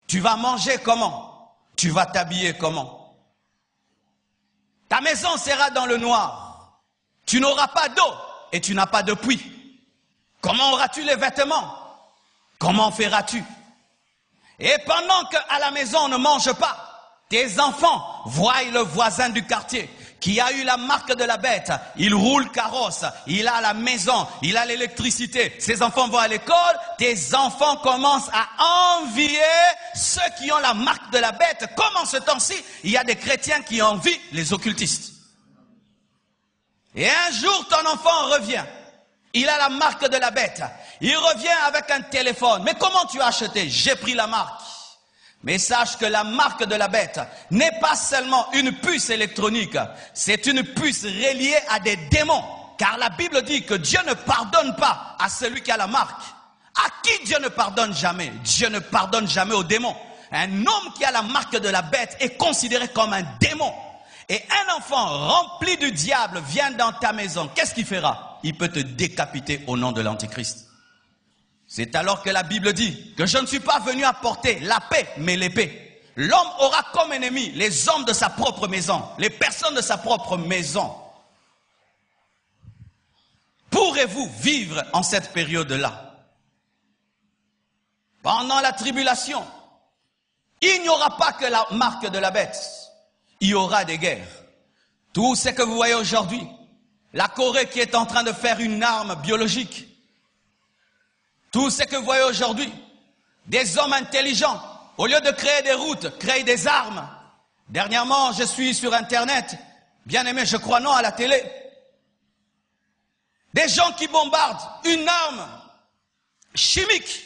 Tu vas manger comment? Tu vas t'habiller comment? Ta maison sera dans le noir. Tu n'auras pas d'eau et tu n'as pas de puits. Comment auras-tu les vêtements? Comment feras-tu? Et pendant qu'à la maison on ne mange pas, tes enfants voient le voisin du quartier qui a eu la marque de la bête, il roule carrosse, il a la maison, il a l'électricité, ses enfants vont à l'école, tes enfants commencent à envier ceux qui ont la marque de la bête. Comme en ce temps-ci, il y a des chrétiens qui envient les occultistes. Et un jour, ton enfant revient, il a la marque de la bête, il revient avec un téléphone. Mais comment tu as acheté? J'ai pris la marque. Mais sache que la marque de la bête n'est pas seulement une puce électronique, c'est une puce reliée à des démons. Car la Bible dit que Dieu ne pardonne pas à celui qui a la marque. À qui Dieu ne pardonne jamais? Dieu ne pardonne jamais aux démons. Un homme qui a la marque de la bête est considéré comme un démon. Et un enfant rempli du diable vient dans ta maison. Qu'est-ce qu'il fera? Il peut te décapiter au nom de l'Antichrist. C'est alors que la Bible dit que je ne suis pas venu apporter la paix, mais l'épée. L'homme aura comme ennemi les hommes de sa propre maison, les personnes de sa propre maison. Pourrez-vous vivre en cette période-là? Pendant la tribulation, il n'y aura pas que la marque de la bête. Il y aura des guerres. Tout ce que vous voyez aujourd'hui, la Corée qui est en train de faire une arme biologique, tout ce que vous voyez aujourd'hui, des hommes intelligents, au lieu de créer des routes, créent des armes. Dernièrement, je suis sur Internet, bien aimé, je crois non, à la télé. Des gens qui bombardent une arme chimique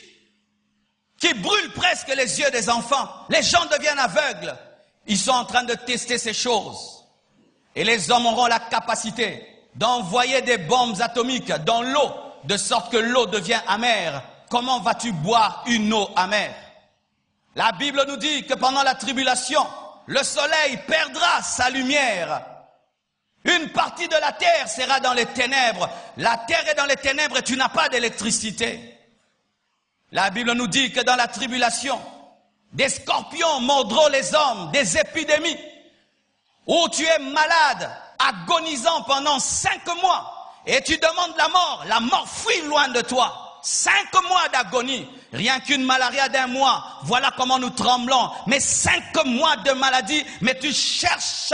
qui brûle presque les yeux des enfants. Les gens deviennent aveugles. Ils sont en train de tester ces choses. Et les hommes auront la capacité d'envoyer des bombes atomiques dans l'eau, de sorte que l'eau devient amère. Comment vas-tu boire une eau amère? La Bible nous dit que pendant la tribulation, le soleil perdra sa lumière. Une partie de la terre sera dans les ténèbres. La terre est dans les ténèbres et tu n'as pas d'électricité. La Bible nous dit que dans la tribulation, des scorpions mordront les hommes, des épidémies, où tu es malade, agonisant pendant 5 mois. Et tu demandes la mort fuit loin de toi. 5 mois d'agonie, rien qu'une malaria d'1 mois, voilà comment nous tremblons. Mais 5 mois de maladie, mais tu cherches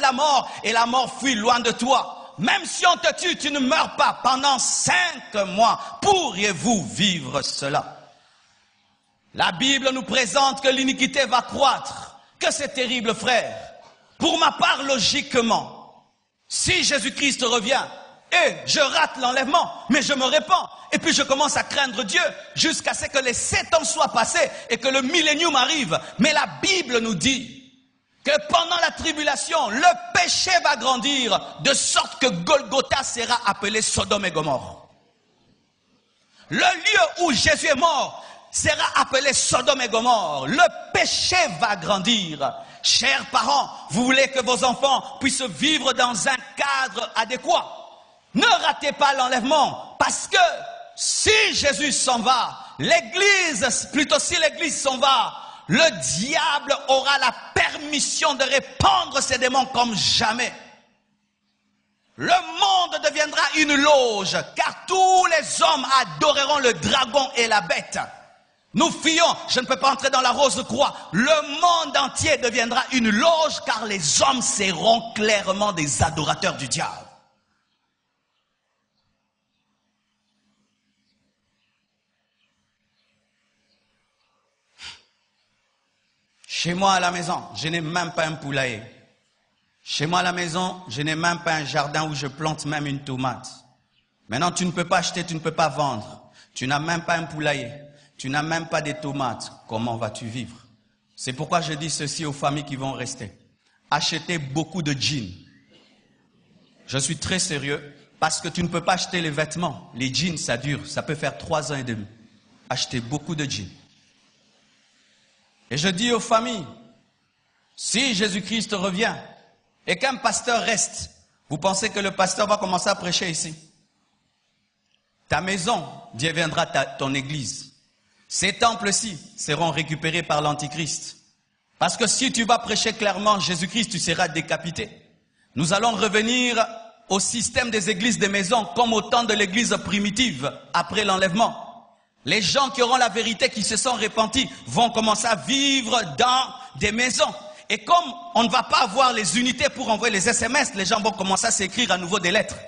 la mort et la mort fuit loin de toi. Même si on te tue, tu ne meurs pas pendant 5 mois. Pourriez-vous vivre cela? La Bible nous présente que l'iniquité va croître, que c'est terrible, frère. Pour ma part, logiquement, si Jésus-Christ revient, et je rate l'enlèvement, mais je me répands, et puis je commence à craindre Dieu, jusqu'à ce que les 7 ans soient passés, et que le millénium arrive. Mais la Bible nous dit que pendant la tribulation, le péché va grandir, de sorte que Golgotha sera appelé Sodome et Gomorrhe. Le lieu où Jésus est mort sera appelé Sodome et Gomorrhe. Le péché va grandir. Chers parents, vous voulez que vos enfants puissent vivre dans un cadre adéquat. Ne ratez pas l'enlèvement, parce que si Jésus s'en va, l'Église, plutôt si l'Église s'en va, le diable aura la permission de répandre ses démons comme jamais. Le monde deviendra une loge, car tous les hommes adoreront le dragon et la bête. Nous fuyons, je ne peux pas entrer dans la rose croix. Le monde entier deviendra une loge, car les hommes seront clairement des adorateurs du diable. Chez moi à la maison, je n'ai même pas un poulailler. Chez moi à la maison, je n'ai même pas un jardin où je plante même une tomate. Maintenant, tu ne peux pas acheter, tu ne peux pas vendre. Tu n'as même pas un poulailler. Tu n'as même pas des tomates. Comment vas-tu vivre? C'est pourquoi je dis ceci aux familles qui vont rester. Achetez beaucoup de jeans. Je suis très sérieux parce que tu ne peux pas acheter les vêtements. Les jeans, ça dure. Ça peut faire 3 ans et demi. Achetez beaucoup de jeans. Et je dis aux familles, si Jésus-Christ revient et qu'un pasteur reste, vous pensez que le pasteur va commencer à prêcher ici? Ta maison deviendra ton église. Ces temples-ci seront récupérés par l'Antichrist. Parce que si tu vas prêcher clairement Jésus-Christ, tu seras décapité. Nous allons revenir au système des églises des maisons, comme au temps de l'église primitive, après l'enlèvement. Les gens qui auront la vérité, qui se sont repentis, vont commencer à vivre dans des maisons. Et comme on ne va pas avoir les unités pour envoyer les SMS, les gens vont commencer à s'écrire à nouveau des lettres.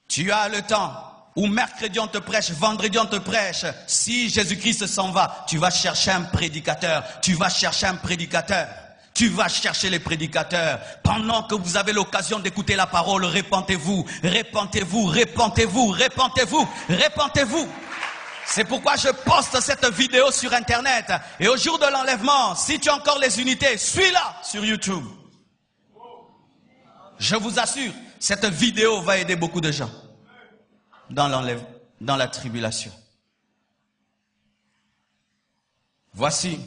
Tu as le temps. Ou mercredi on te prêche, vendredi on te prêche. Si Jésus-Christ s'en va, tu vas chercher un prédicateur. Tu vas chercher un prédicateur. Tu vas chercher les prédicateurs. Pendant que vous avez l'occasion d'écouter la parole, répentez-vous, répentez-vous, répentez-vous, répentez-vous, répentez-vous. C'est pourquoi je poste cette vidéo sur Internet. Et au jour de l'enlèvement, si tu as encore les unités, suis-la sur YouTube. Je vous assure, cette vidéo va aider beaucoup de gens dans la tribulation. Voici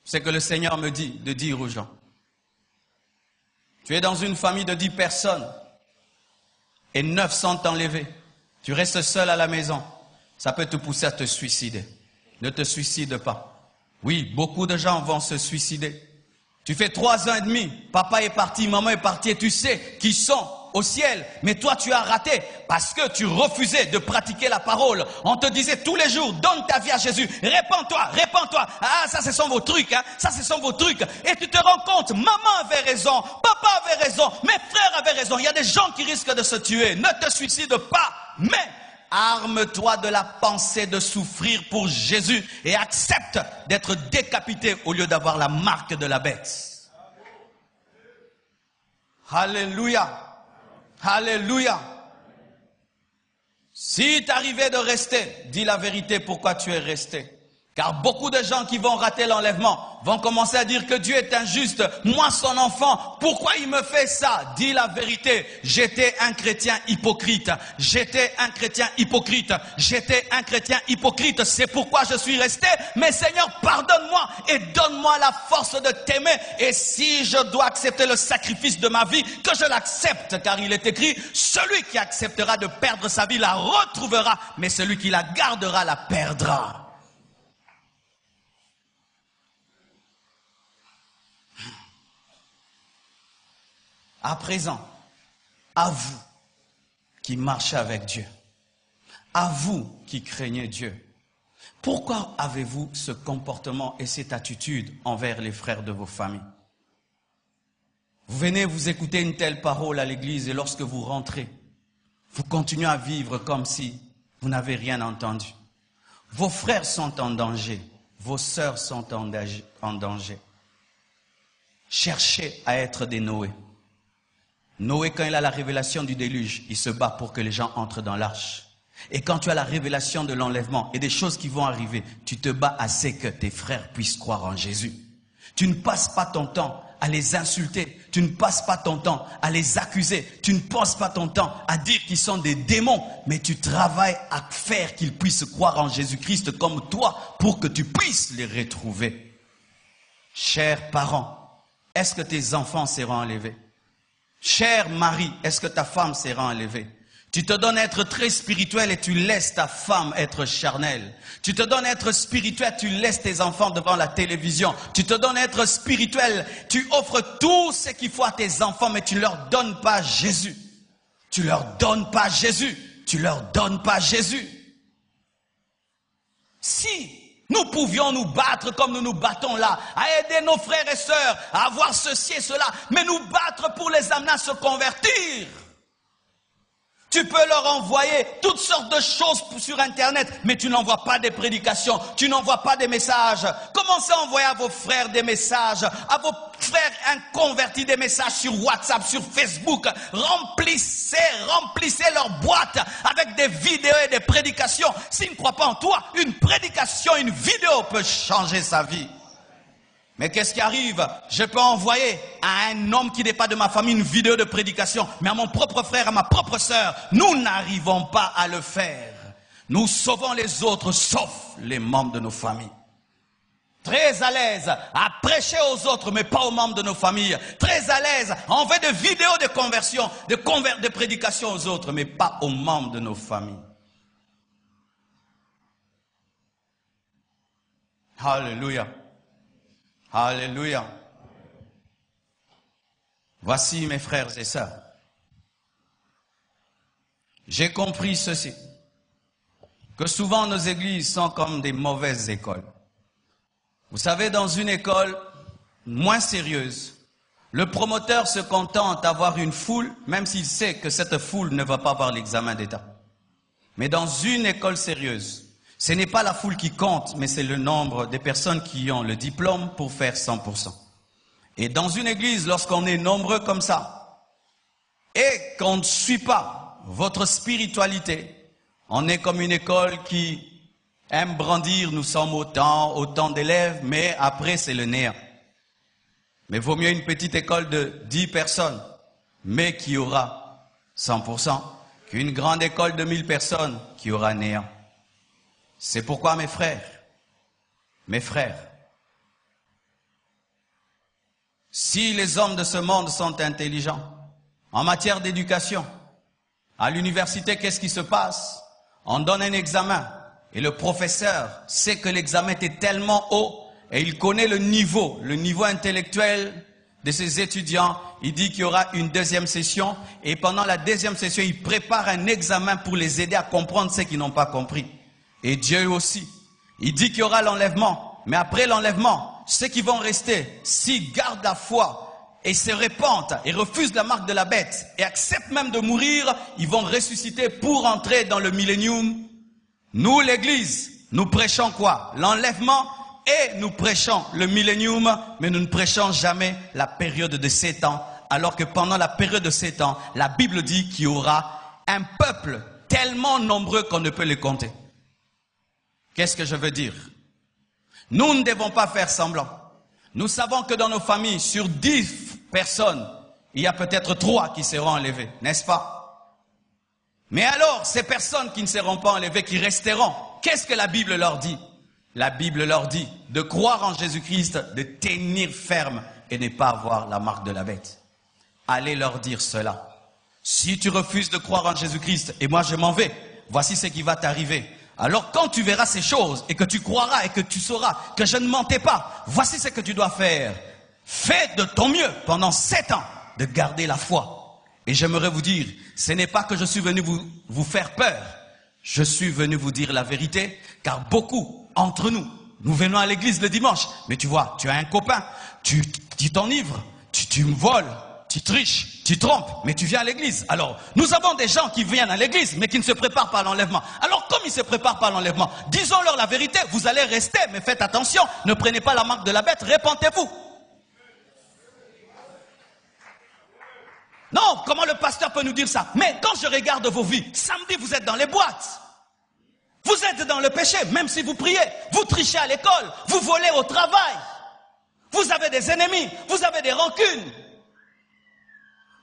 ce que le Seigneur me dit de dire aux gens. Tu es dans une famille de 10 personnes et 9 sont enlevés. Tu restes seul à la maison. Ça peut te pousser à te suicider. Ne te suicide pas. Oui, beaucoup de gens vont se suicider. Tu fais 3 ans et demi, papa est parti, maman est partie et tu sais qu'ils sont au ciel. Mais toi tu as raté parce que tu refusais de pratiquer la parole. On te disait tous les jours, donne ta vie à Jésus, répands-toi, répands-toi. Ah, ça ce sont vos trucs, hein, ça ce sont vos trucs. Et tu te rends compte, maman avait raison, papa avait raison, mes frères avaient raison. Il y a des gens qui risquent de se tuer. Ne te suicide pas, mais arme-toi de la pensée de souffrir pour Jésus et accepte d'être décapité au lieu d'avoir la marque de la bête. Alléluia. Alléluia. Si t'arrivais de rester, dis la vérité pourquoi tu es resté. Car beaucoup de gens qui vont rater l'enlèvement vont commencer à dire que Dieu est injuste. Moi, son enfant, pourquoi il me fait ça? Dis la vérité. J'étais un chrétien hypocrite. J'étais un chrétien hypocrite. J'étais un chrétien hypocrite. C'est pourquoi je suis resté. Mais Seigneur, pardonne-moi et donne-moi la force de t'aimer. Et si je dois accepter le sacrifice de ma vie, que je l'accepte. Car il est écrit, celui qui acceptera de perdre sa vie la retrouvera. Mais celui qui la gardera la perdra. À présent, à vous qui marchez avec Dieu, à vous qui craignez Dieu, pourquoi avez-vous ce comportement et cette attitude envers les frères de vos familles? Vous venez vous écouter une telle parole à l'église et lorsque vous rentrez, vous continuez à vivre comme si vous n'avez rien entendu. Vos frères sont en danger, vos sœurs sont en danger. Cherchez à être des Noé. Noé, quand il a la révélation du déluge, il se bat pour que les gens entrent dans l'arche. Et quand tu as la révélation de l'enlèvement et des choses qui vont arriver, tu te bats à ce que tes frères puissent croire en Jésus. Tu ne passes pas ton temps à les insulter, tu ne passes pas ton temps à les accuser, tu ne passes pas ton temps à dire qu'ils sont des démons, mais tu travailles à faire qu'ils puissent croire en Jésus-Christ comme toi pour que tu puisses les retrouver. Chers parents, est-ce que tes enfants seront enlevés? Cher mari, est-ce que ta femme sera enlevée? Tu te donnes à être très spirituel et tu laisses ta femme être charnelle. Tu te donnes à être spirituel, tu laisses tes enfants devant la télévision. Tu te donnes à être spirituel, tu offres tout ce qu'il faut à tes enfants, mais tu ne leur donnes pas Jésus. Tu leur donnes pas Jésus. Tu leur donnes pas Jésus. Si nous pouvions nous battre comme nous nous battons là, à aider nos frères et sœurs, à avoir ceci et cela, mais nous battre pour les amener à se convertir. Tu peux leur envoyer toutes sortes de choses sur Internet, mais tu n'envoies pas des prédications, tu n'envoies pas des messages. Commencez à envoyer à vos frères des messages, à vos frères inconvertis des messages sur WhatsApp, sur Facebook. Remplissez leur boîte avec des vidéos et des prédications. S'ils ne croient pas en toi, une prédication, une vidéo peut changer sa vie. Mais qu'est-ce qui arrive? Je peux envoyer à un homme qui n'est pas de ma famille une vidéo de prédication, mais à mon propre frère, à ma propre sœur, nous n'arrivons pas à le faire. Nous sauvons les autres, sauf les membres de nos familles. Très à l'aise à prêcher aux autres, mais pas aux membres de nos familles. Très à l'aise à envoyer des vidéos de conversion, de prédication aux autres, mais pas aux membres de nos familles. Alléluia. Alléluia. Voici mes frères et sœurs. J'ai compris ceci, que souvent nos églises sont comme des mauvaises écoles. Vous savez, dans une école moins sérieuse, le promoteur se contente d'avoir une foule, même s'il sait que cette foule ne va pas avoir l'examen d'État. Mais dans une école sérieuse, ce n'est pas la foule qui compte, mais c'est le nombre des personnes qui ont le diplôme pour faire 100%. Et dans une église, lorsqu'on est nombreux comme ça, et qu'on ne suit pas votre spiritualité, on est comme une école qui aime brandir, nous sommes autant d'élèves, mais après c'est le néant. Mais vaut mieux une petite école de 10 personnes, mais qui aura 100%, qu'une grande école de 1000 personnes qui aura néant. C'est pourquoi mes frères, si les hommes de ce monde sont intelligents, en matière d'éducation, à l'université, qu'est-ce qui se passe? On donne un examen et le professeur sait que l'examen est tellement haut et il connaît le niveau intellectuel de ses étudiants. Il dit qu'il y aura une deuxième session et pendant la deuxième session, il prépare un examen pour les aider à comprendre ce qu'ils n'ont pas compris. Et Dieu aussi. Il dit qu'il y aura l'enlèvement, mais après l'enlèvement, ceux qui vont rester, s'ils gardent la foi et se répandent et refusent la marque de la bête et acceptent même de mourir, ils vont ressusciter pour entrer dans le millénium. Nous, l'Église, nous prêchons quoi? L'enlèvement et nous prêchons le millénium, mais nous ne prêchons jamais la période de 7 ans, alors que pendant la période de 7 ans, la Bible dit qu'il y aura un peuple tellement nombreux qu'on ne peut les compter. Qu'est-ce que je veux dire? Nous ne devons pas faire semblant. Nous savons que dans nos familles, sur 10 personnes, il y a peut-être 3 qui seront enlevées, n'est-ce pas? Mais alors, ces personnes qui ne seront pas enlevées, qui resteront, qu'est-ce que la Bible leur dit? La Bible leur dit de croire en Jésus-Christ, de tenir ferme et ne pas avoir la marque de la bête. Allez leur dire cela. Si tu refuses de croire en Jésus-Christ et moi je m'en vais, voici ce qui va t'arriver. Alors quand tu verras ces choses et que tu croiras et que tu sauras que je ne mentais pas, voici ce que tu dois faire. Fais de ton mieux pendant 7 ans de garder la foi. Et j'aimerais vous dire, ce n'est pas que je suis venu vous faire peur. Je suis venu vous dire la vérité, car beaucoup entre nous, nous venons à l'église le dimanche. Mais tu vois, tu as un copain, tu t'enivres, tu me voles, tu triches, tu trompes, mais tu viens à l'église. Alors, nous avons des gens qui viennent à l'église, mais qui ne se préparent pas à l'enlèvement. Alors, comme ils ne se préparent pas à l'enlèvement, disons-leur la vérité, vous allez rester, mais faites attention, ne prenez pas la marque de la bête, répentez-vous. Non, comment le pasteur peut nous dire ça? Mais quand je regarde vos vies, samedi vous êtes dans les boîtes. Vous êtes dans le péché, même si vous priez. Vous trichez à l'école, vous volez au travail. Vous avez des ennemis, vous avez des rancunes.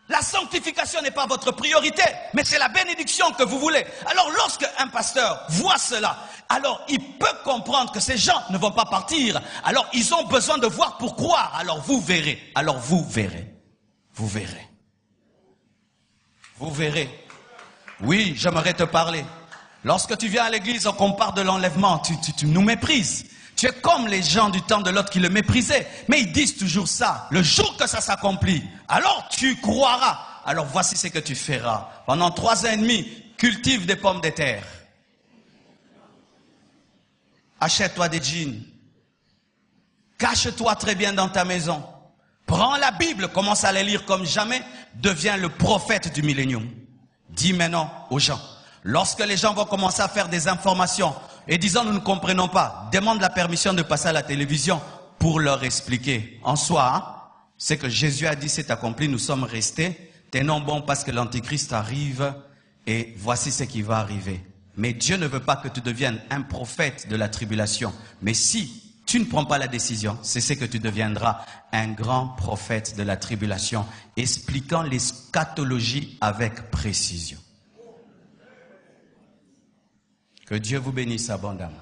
La sanctification n'est pas votre priorité, mais c'est la bénédiction que vous voulez. Alors lorsque un pasteur voit cela, alors il peut comprendre que ces gens ne vont pas partir. Alors ils ont besoin de voir pour croire. Alors vous verrez. Vous verrez. Vous verrez. Oui, j'aimerais te parler. Lorsque tu viens à l'église, qu'on parle de l'enlèvement, tu nous méprises. Tu es comme les gens du temps de l'autre qui le méprisaient. Mais ils disent toujours ça. Le jour que ça s'accomplit, alors tu croiras. Alors voici ce que tu feras. Pendant 3 ans et demi, cultive des pommes de terre. Achète-toi des jeans. Cache-toi très bien dans ta maison. Prends la Bible, commence à la lire comme jamais. Deviens le prophète du millénium. Dis maintenant aux gens. Lorsque les gens vont commencer à faire des informations et disant nous ne comprenons pas, demande la permission de passer à la télévision pour leur expliquer. En soi, ce que Jésus a dit c'est accompli, nous sommes restés, tenons bon parce que l'Antichrist arrive et voici ce qui va arriver. Mais Dieu ne veut pas que tu deviennes un prophète de la tribulation. Mais si tu ne prends pas la décision, c'est ce que tu deviendras, un grand prophète de la tribulation, expliquant l'eschatologie avec précision. Que Dieu vous bénisse abondamment.